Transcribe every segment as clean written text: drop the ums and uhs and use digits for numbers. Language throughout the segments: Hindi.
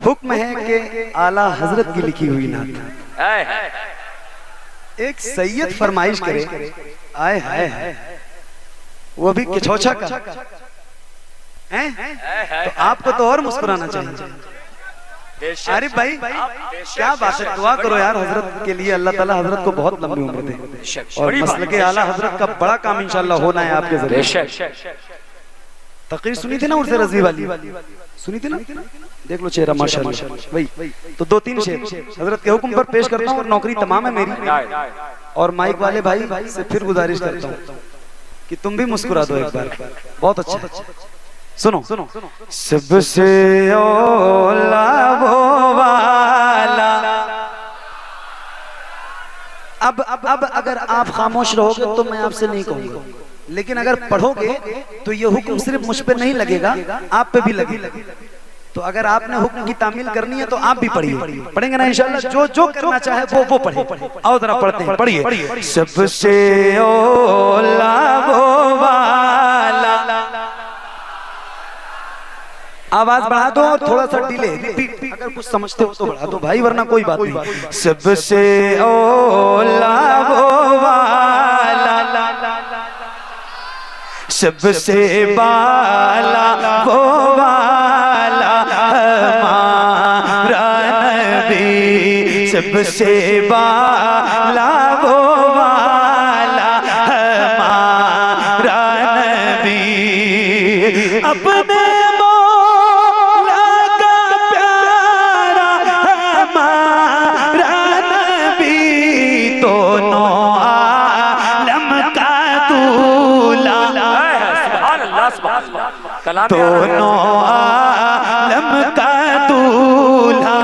हुक्म है कि आला हजरत की लिखी हुई नात एक सैयद फरमाइश करे, आए हाय वो भी किछोछा का हैं? तो आपको तो और मुस्कुराना चाहिए। अरे भाई क्या बात है, दुआ करो यार हजरत के लिए, अल्लाह ताला हजरत को बहुत लंबी उम्र दे और मसल के आला हजरत का बड़ा काम इंशाल्लाह होना है आपके जरिए। तकरीर सुनी थी ना उर्से रज़वी वाली, सुनी थी ना? देख लो चेहरा माशाल्लाह। वही तो दो तीन शेर हजरत के हुक्म पर पेश करता हूँ और नौकरी तमाम है मेरी, और माइक वाले भाई से फिर गुजारिश करता हूँ कि तुम भी मुस्कुरा दो एक बार। बहुत अच्छा सुनो। सबसे औला वो वाला। अब अगर आप खामोश रहोगे तो मैं आपसे नहीं कहूंगा, लेकिन अगर पढ़ोगे तो ये हुक्म सिर्फ मुझ पे नहीं लगेगा, आप पे भी लगेगा। तो अगर आपने हुक्म की तामील करनी है तो आप भी पढ़िए, पढ़ेंगे ना इंशाल्लाह। जो करना चाहे वो पढ़े। आओ जरा पढ़ते हैं, पढ़िए। सबसे औला वो वाला। आवाज बढ़ा दो और थोड़ा सा डिले, रिपीट अगर कुछ समझते हो तो बढ़ा दो भाई, वरना कोई बात नहीं। सबसे औला वो वाला, सबसे बाला वो वाला हमारा नबी, सबसे बाला वो वाला हमारा नबी। अपने मौला का प्यारा हमारा नबी, दोनों आलम का दूल्हा, दोनों आलम का दूल्हा,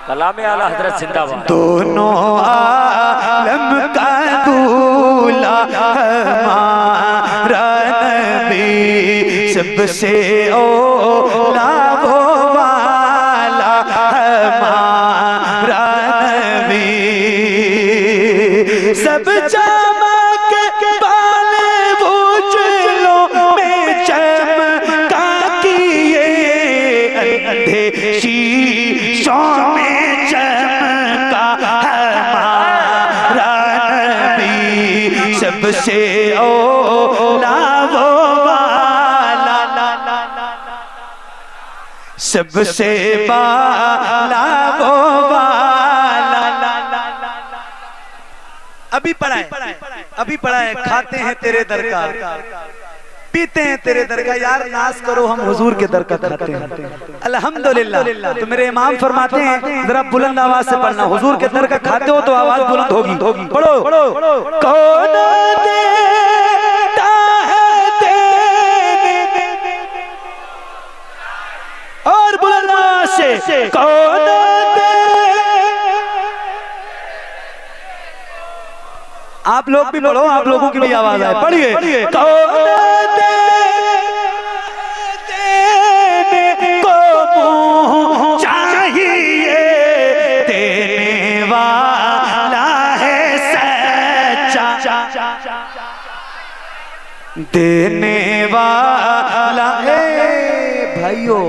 कलामे आला हजरत जिंदाबाद। दोनों आलम का दूल्हा हमारा नबी, सबसे औला वो वाला हमारा नबी। सब शीशों में चमका हमारा नबी, सबसे औला वो वाला, सबसे बाला वो वाला। अभी पढ़ा है खाते हैं तेरे दर का, पीते हैं तेरे दर का। यार नाज करो, हम हुजूर के दर का खाते हैं अल्हम्दुलिल्लाह। तो मेरे इमाम फरमाते हैं जरा बुलंद आवाज से पढ़ना, हुजूर के दर का खाते हो तो आवाज बुलंद होगी। पढ़ो। कौन देता है देने, और बुलंद आवाज से कौन दे। आप लोग भी पढ़ो, आप लोगों की भी आवाज आए, पढ़िए। कौन देने वाला भाइयों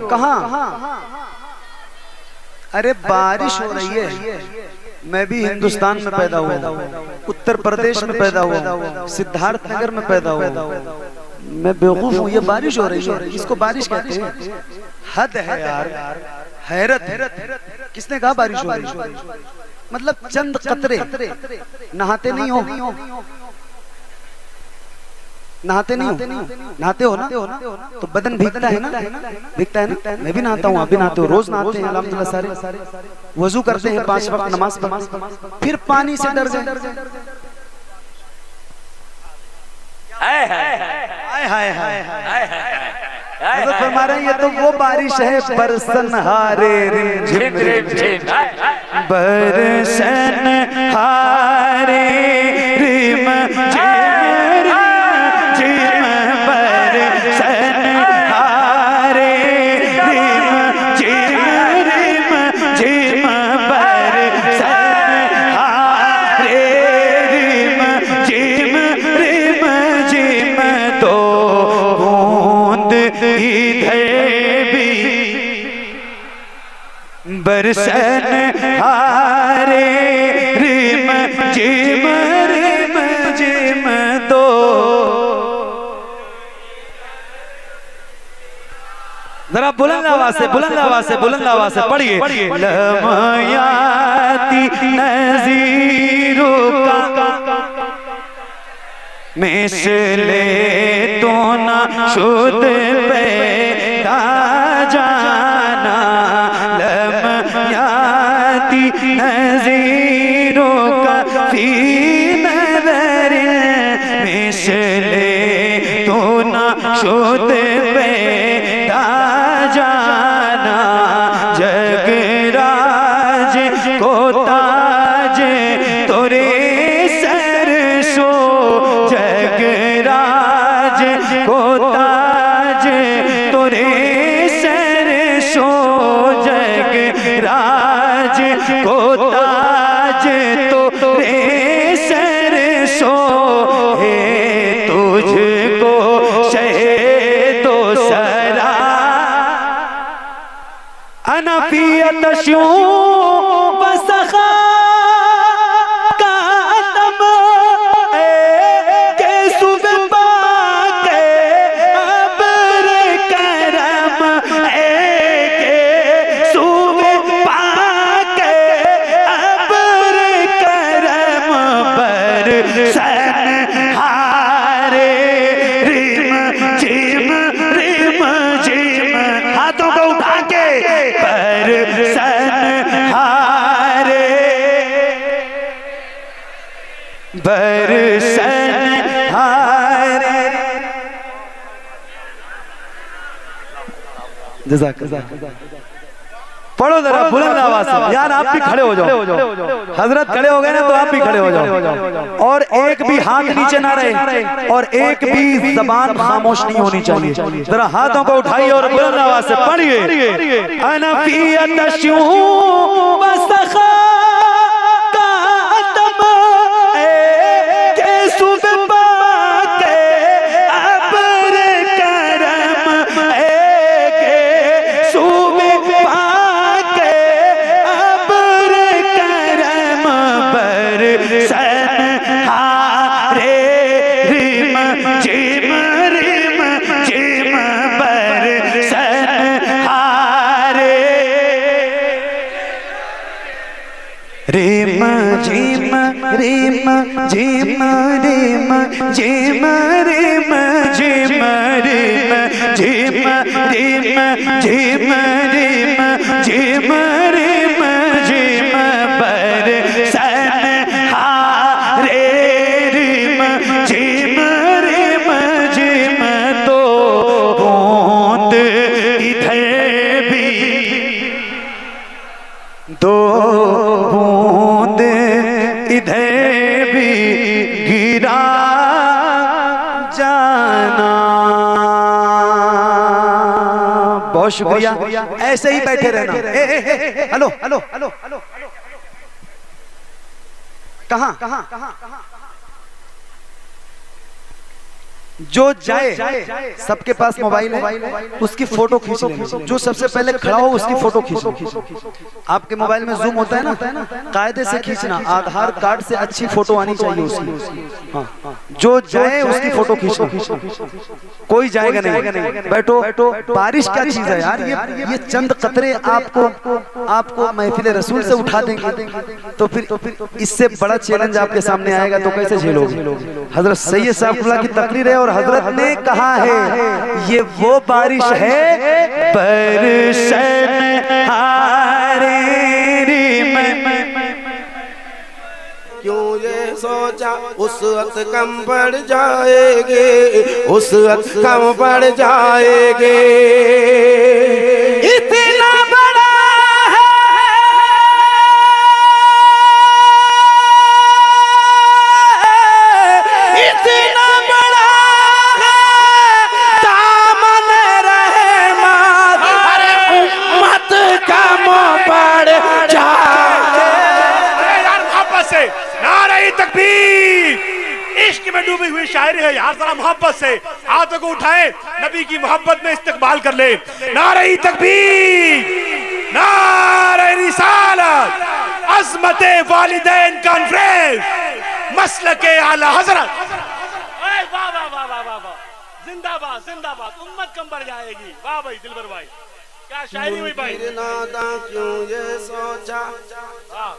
कहाँ? अरे बारिश हो रही है, मैं भी हिंदुस्तान में पैदा हुआ, उत्तर प्रदेश में पैदा हुआ, सिद्धार्थ नगर में पैदा हुआ। मैं बेवकूफ हूँ, ये बारिश हो रही है, इसको बारिश कहते हैं? हद है यार, हैरत है। किसने कहा बारिश हो रही है? मतलब चंद कतरे, नहाते नहीं हो, नहाते हो ना, तो बदन भीगता है ना, मैं भी नहाता हूँ, आप भी नहाते हो, रोज नहाते हैं अल्हम्दुलिल्लाह सारे। वजू करते हैं 5 वक्त नमाज पढ़ते, फिर पानी से डर जाए। हज़रत फरमा रहे हैं ये तो वो बारिश है बरसन हारे रिमझिम रिमझिम, बरसन हारे रिमझिम बरसन हारे रिम जिम दो। जरा बुलंद आवाज से पढ़िए। लमयाती नज़ीरों का मिसले तो ना शुद्ध पैदा जाना। लमयाती नज़ीरों का फी नज़र मिसले तो ना शुद्ध पैदा जाना। जगराज को ताज तोरे सरसो, जगराज को ताज तोरे सरसो, जगराज को ताज तोरे सरसो। हे तुझको शहीदो सरा अनफियत शू बसखा कातम के सुबह के अबर करम के सुबह के अबर करम पर सन हारे रिम जिम हाथों को उठा के पर सन हारे बरसन हारे। पढ़ो जरा बुलंद आवाज से यार, आप भी खड़े हो जाओ। हजरत खड़े हो गए ना तो आप भी खड़े हो जाओ। और एक भी हाथ नीचे ना रहे और एक भी जबान खामोश नहीं होनी चाहिए। जरा हाथों को उठाइए और बुलंद आवाज से पढ़िए। अनफियत शू बसखा कातम के सुबह के अबर करम के सुबह के अबर करम बरसन हारे रिम जिम बरसन हारे रिम जिम बरसन हारे रिम जिम तो बूंद इधर भी दो बूंद इधर भी गिरा जाना। बहुत शुक्रिया, ऐसे ही बैठे रहना। हेलो हेलो हेलो हेलो, कहाँ जो जाए सबके पास मोबाइल है, उसकी फोटो खींच लेना। जो सबसे पहले खड़ा हो उसकी फोटो खींचो। आपके मोबाइल में जूम होता है ना, कायदे से खींचना। आधार कार्ड से अच्छी फोटो आनी चाहिए उसकी। हाँ, जो जाए उसकी फोटो खींचो। कोई जाएगा नहीं, बैठो। बारिश क्या चीज है यार, ये चंद कतरे आपको महफिल रसूल से उठा देंगे। तो फिर इससे बड़ा चैलेंज आपके सामने आएगा तो कैसे झेलोगे। हजरत सैयद साहब की तकरीर है और हजरत ने कहा है ये वो बारिश है बरसन हारे रिम। क्यों ये सोचा उस वक्त कम पड़ जाएगे, उस वक्त कम पड़ जाएगे। इतना बड़ा है इतना बड़ा है दामन रहमत, अरे उम्मत कम पड़ जाए। नारे तकबीर, इश्क में डूबी हुई शायरी है यार। जरा मोहब्बत से हाथों को उठाएं, नबी की मोहब्बत में इस्तकबाल कर ले। नारे तकबीर, नारे अजमत वालिदैन कॉन्फ्रेंस मसलके आला हजरत। वाह वाह वाह वाह वाह वाह, जिंदाबाद जिंदाबाद, उम्मत कम बढ़ जाएगी। वाह भाई दिलबर भाई, क्या शायरी हुई भाई। नादा क्यों ये सोचा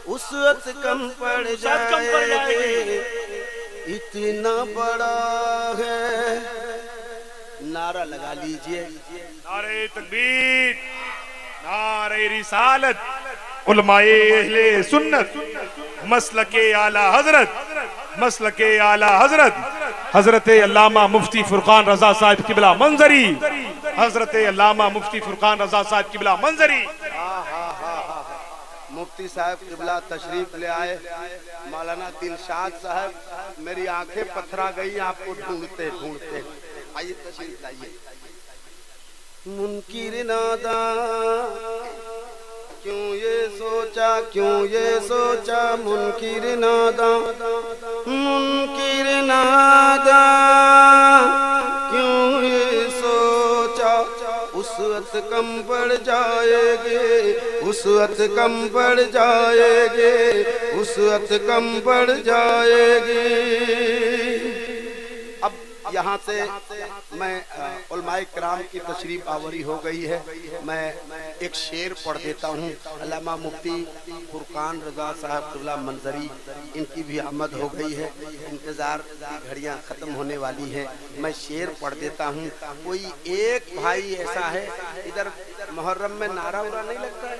उसवत कम पड़ जाएगी, इतना बड़ा है। नारा लगा लीजिए, नारे तकबीर, नारे रिसालत, उलमाए अहले सुन्नत, मसलके आला हजरत, मसलके आला हजरत, हजरत अल्लामा मुफ्ती फुरकान रजा साहब किबला मंजरी, हजरत अल्लामा मुफ्ती फुरकान रजा साहब किबला मंजरी। मुफ्ती साहब किबला तशरीफ ले आए। मौलाना दिलशाद साहब, मेरी आंखें पथरा गई आपको ढूंढते ढूंढते। आइए तशरीफ लाइए। मुनकिर नादा क्यों ये सोचा, क्यों ये सोचा, मुनकिर नादा, मुनकिर नादा क्यों ये सोचा, उसवत कम पड़ जाएगी, उसवत कम पड़ जाएगी, उसवत कम पड़ जाएगी। अब यहाँ से मैं उलमाए किराम की तशरीफ आवरी हो गई है। मैं एक शेर पढ़ देता हूँ। अल्लामा मुफ्ती फुरकान रजा साहब किबला मंजरी, इनकी भी आमद हो गई है। इंतज़ार की घड़ियाँ ख़त्म होने वाली हैं। मैं शेर पढ़ देता हूँ। कोई एक भाई ऐसा है, इधर मुहर्रम में नारा उरा नहीं लगता है?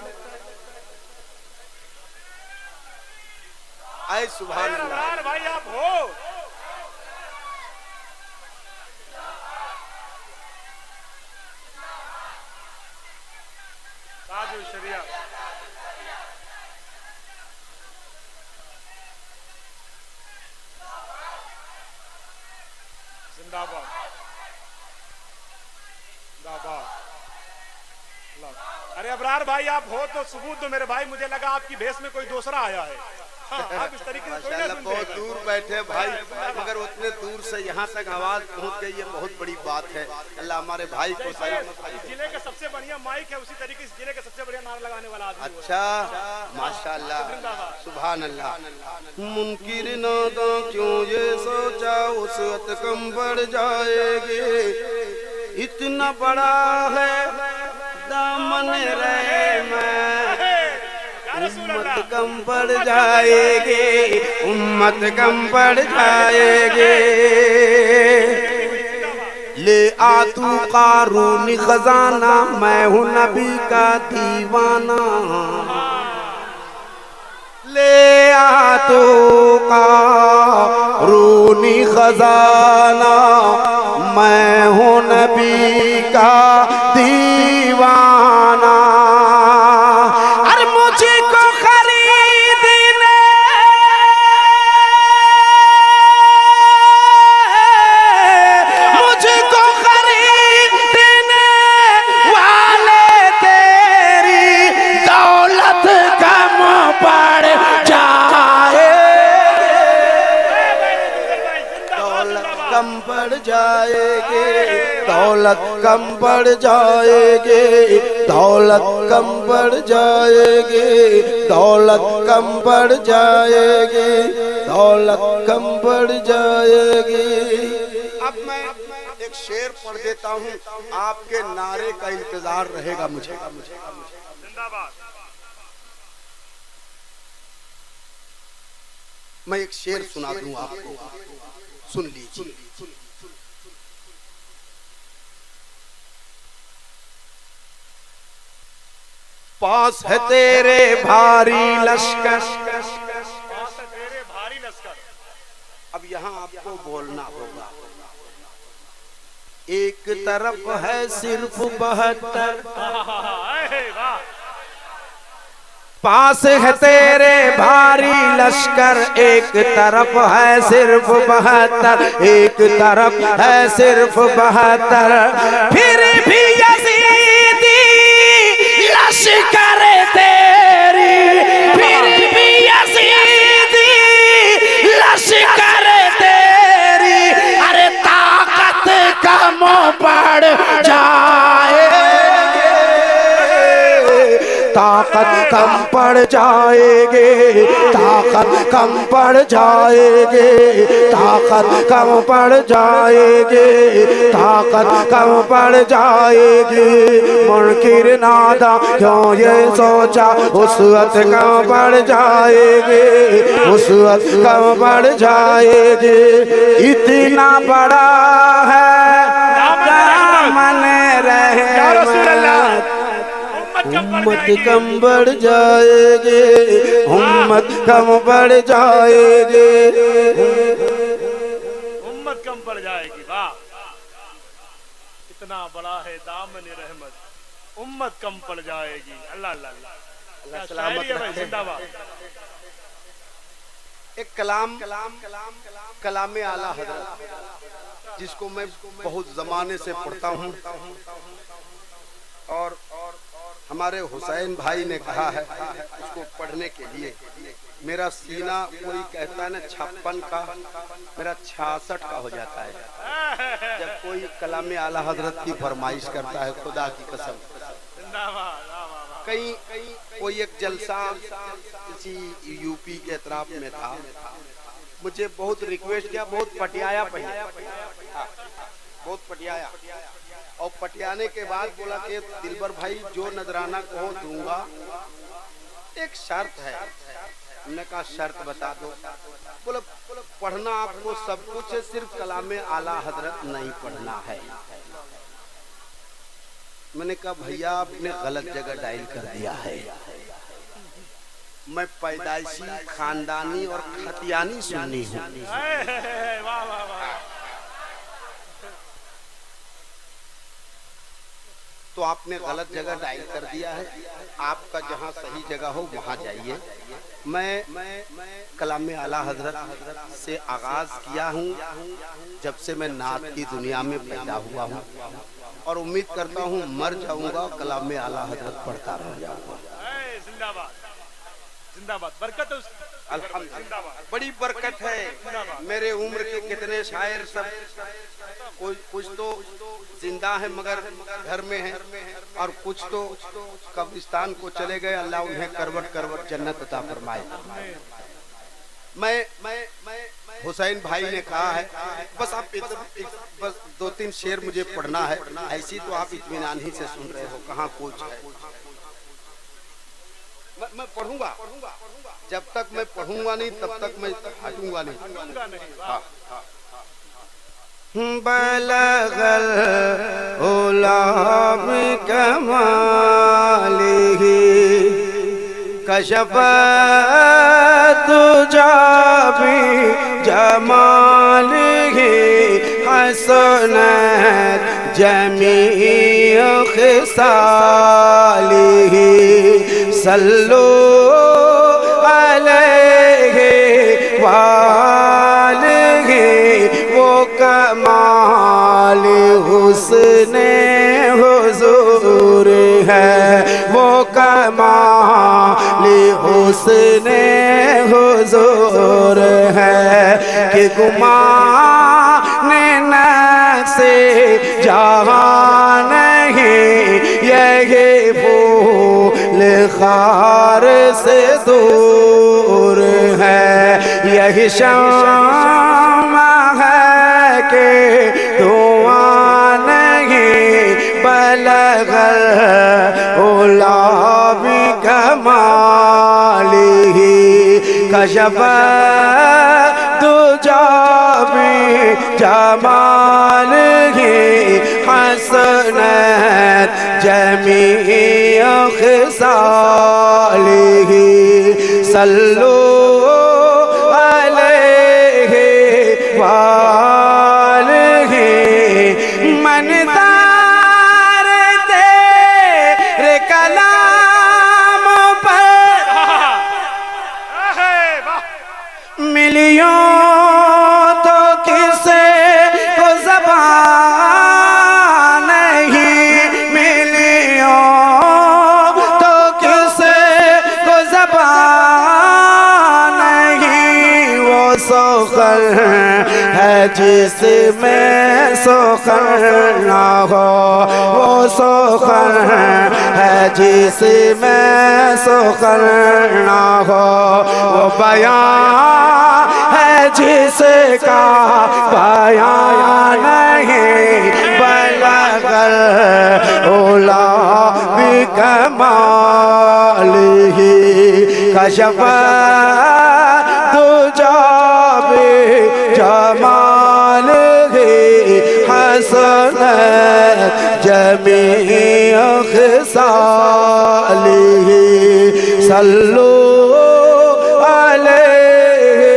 आए सुभान अल्लाह भाई आप हो। शरिया जिंदाबाद जिंदाबाद। अरे अबरार भाई आप हो तो सबूत दो मेरे भाई, मुझे लगा आपकी भेष में कोई दूसरा आया है। हाँ, आप इस तरीके से कोई ना सुनते। बहुत दूर बैठे भाई, मगर उतने दूर से यहाँ तक आवाज पहुँच गई, ये बहुत बड़ी बात है। अल्लाह हमारे भाई को जिले का सबसे बढ़िया माइक है, उसी तरीके से जिले का सबसे बढ़िया नारा लगाने वाला आदमी। अच्छा माशाल्लाह सुभान अल्लाह। मुनकिर नादा क्यों ये सोचा, उसवत कम बढ़ जाएगी, इतना बड़ा है दामन रहे मैं, उम्मत कम पड़ जाएगी, उम्मत कम पड़ जाएगी। ले आ तू कारूनी खजाना, मैं हूँ नबी का दीवाना। ले आ तू कारूनी खजाना, मैं हूँ नबी का दीवाना। दौलत कम बढ़ जाएगी, दौलत कम बढ़ जाएगी, दौलत कम बढ़ जाएगी, दौलत कम बढ़ जाएगी। अब मैं एक शेर पढ़ देता हूँ, आपके नारे का इंतजार रहेगा मुझे। जिंदाबाद। मैं एक शेर सुना दूं आपको, सुन लीजिए। पास है तेरे भारी लश्कर, तेरे भारी लश्कर। अब यहाँ आपको बोलना होगा। एक तरफ है सिर्फ 72, पास है तेरे भारी लश्कर, एक तरफ है सिर्फ 72, एक तरफ है सिर्फ 72, फिर भी यजीदी लश्कर तेरी, फिर भी यजीदी लश्कर तेरी, अरे ताकत कम पड़ जाए, ताकत कम पड़ जाएगी, ताकत कम पड़ जाएगी, ताकत कम पड़ जाएगी, ताकत कम पड़ जाएगी। मुनकिर नादा क्यों ये सोचा, वुसअत कम पड़ जाएगी, वुसअत कम पड़ जाएगी। इतना बड़ा है दामन रहमत, उम्मत कम बढ़ जाएगी, उम्मत कम बढ़ जाएगी, उम्मत कम पड़ जाएगी। वाह, कितना बड़ा है दामन रहमत, उम्मत कम पड़ जाएगी। अल्लाह अल्लाह अल्लाह, सलामत भाई जिंदाबाद। एक कलाम कलाम आला हज़रत, जिसको मैं बहुत जमाने से पढ़ता हूँ, और हमारे हुसैन भाई ने कहा है उसको पढ़ने के लिए। मेरा सीना कोई कहता है ना 56 का, मेरा 66 का हो जाता है जब कोई कलाम आला हज़रत की फरमाइश करता है। खुदा की कसम, कहीं कोई एक जलसा किसी यूपी के तरफ में था, मुझे बहुत रिक्वेस्ट किया, बहुत पटियाया पहले, बहुत पटियाया, और पटियाने के बाद बोला कि दिलबर भाई जो नजराना कहो दूंगा, एक शर्त है। हमने कहा शर्त बता दो। बोला पढ़ना आपको सब कुछ है, सिर्फ कलाम आला हजरत नहीं पढ़ना है। मैंने कहा भैया आपने गलत जगह डायल कर दिया है, मैं पैदाइशी खानदानी और खतियानी सुन्नी हूँ। तो आपने गलत जगह डायल कर दिया है, आपका जहाँ सही जगह हो वहाँ जाइए। मैं कलाम आला हजरत से आगाज किया हूँ जब से मैं नात की दुनिया में पैदा हुआ हूँ, और उम्मीद करता हूँ मर जाऊंगा कलाम आला हजरत पढ़ता रह जाऊंगा। जिंदाबाद जिंदाबाद, बरकत है उसकी, अल्हम्दुलिल्लाह बड़ी बरकत है। मेरे उम्र के कितने शायर सब कुछ तो जिंदा है मगर घर में है, और कुछ तो कब्रिस्तान को चले गए। अल्लाह उन्हें करवट करवट जन्नत अता फरमाए। मैं हुसैन भाई ने कहा है बस आप बस 2-3 शेर मुझे पढ़ना है, ऐसी तो आप इत्मीनान ही से सुन रहे हो, कहाँ कुछ है। मैं पढ़ूंगा, जब तक मैं पढ़ूंगा नहीं तब तक मैं हटूंगा नहीं। बलगल उलाम कमालिही कशफ दुजाबी जमालिही हसनत जमीअ खिसालिही सल्लु अलैहि वालिही। वो कमाल हुस्ने हुजूर है, वो कमाल हुस्ने हुजूर है कि गुमान से जहां नहीं, यही फूल खार से दूर है, यही शम्मा है कि धुआं नहीं। बलगल उलाबी कमालिही कशफ दुजाबी जमालिही हसनत जमीअ खिसालिही सल्लु अलैहि वालिही। मनदार तेरे कलाम पर मिलियों तो किसे को ज़बान नहीं, मिलियों तो किसे को ज़बान नहीं। वो सोखर है जिसमें सुखन ना हो वो सुखन है जिसमें सुखन ना हो वो बयां है जिसका बयां नहीं बलगल ओला भी कमाल ही कशफ जमाल ही हसन जमी खिसाल ही सल्लू अलैहि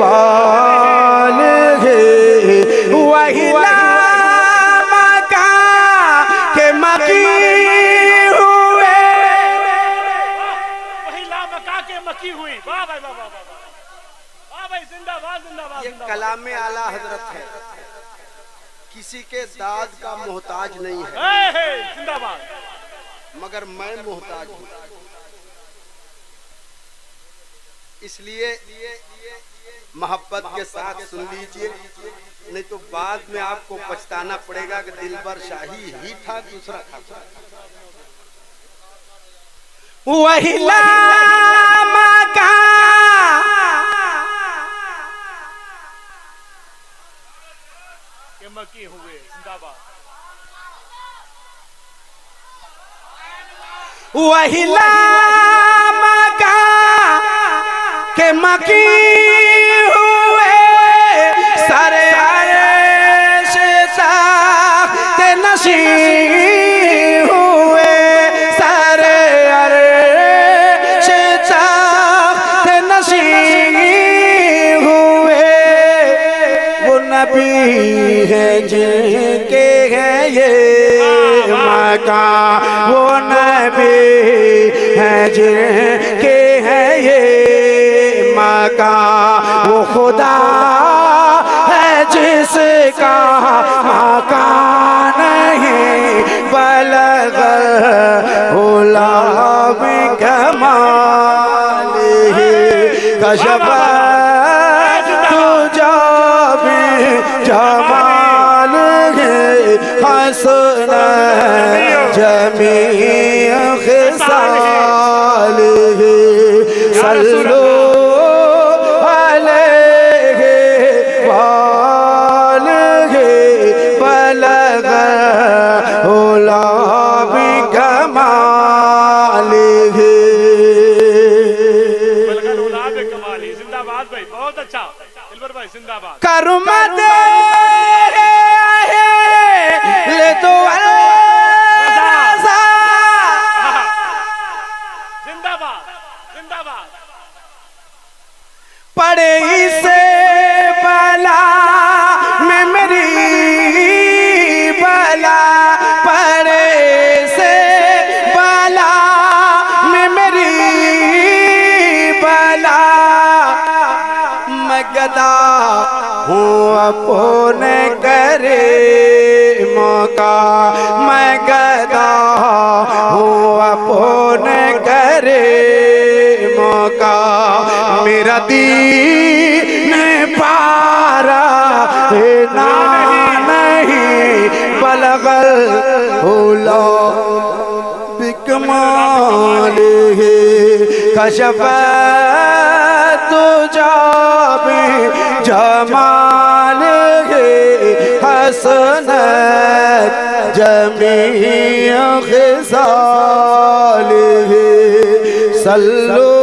वालिहि वही मक्का के मकी हुए मकी हुई। वाह भाई वाह वाह वाह भाई, जिंदाबाद जिंदाबाद। ये कलामे आला हजरत है, किसी के दाद का मोहताज नहीं है, जिंदाबाद। मगर मैं मोहताज हूँ, इसलिए मोहब्बत के साथ सुन लीजिए, नहीं तो बाद में आपको पछताना पड़ेगा कि दिलबर शाही ही था, दूसरा था। वही मकी हुए। जिंदाबाद। वही मक्का के मकी हुए सारे ते नशी हुए सारे ते नशी हुए वो नबी है जिनके है ये मक्का वो नबी है जिनके है ये मक्का वो खुदा है जिसका मक्का नहीं बलगल ओला भी कमाल कशफ जमाल हसन जमी खिसाल सल्लू अलैहि वालिहि बलग ओला भी कमाल जिंदाबाद भाई, बहुत अच्छा दिलबर भाई, जिंदाबाद। करमत ले तो जिंदाबाद जिंदाबाद। पड़े इसे बला में मेरी बला पड़े से बला में मेरी बला मैं गदा हूँ अपने करे मौका मैं गदा हूँ अपने करे मौका मेरा दीन पारा ना नहीं बलगल हुलो बिकमाल कशफ तुझाबे जमाल हसन जमी खिसाल सल्लू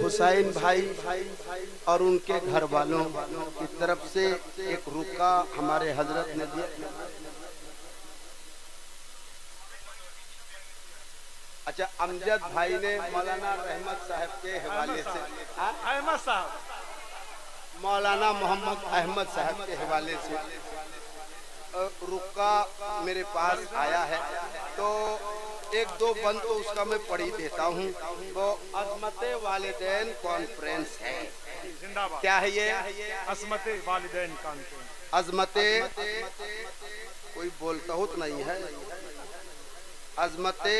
हुसैन भाई और उनके घर वालों की तरफ से एक रुका हमारे हजरत ने दिया। अच्छा, अमजद भाई ने मौलाना रहमत साहब के हवाले से अहमद साहब मौलाना मोहम्मद अहमद साहब के हवाले से रुका मेरे पास आया है, तो एक दो बंद तो उसका मैं पढ़ ही देता हूँ। वो अज़मते वालिदैन कॉन्फ्रेंस है। जिंदाबाद। क्या है ये? अज़मते वालिदैन कॉन्फ्रेंस। अज़मते कोई बोलता हो तो नहीं है, अजमते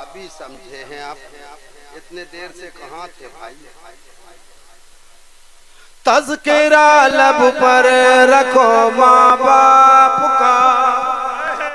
अभी समझे हैं आप, इतने देर से कहाँ थे भाई। तज़किरा लब पर रखो माँ बाप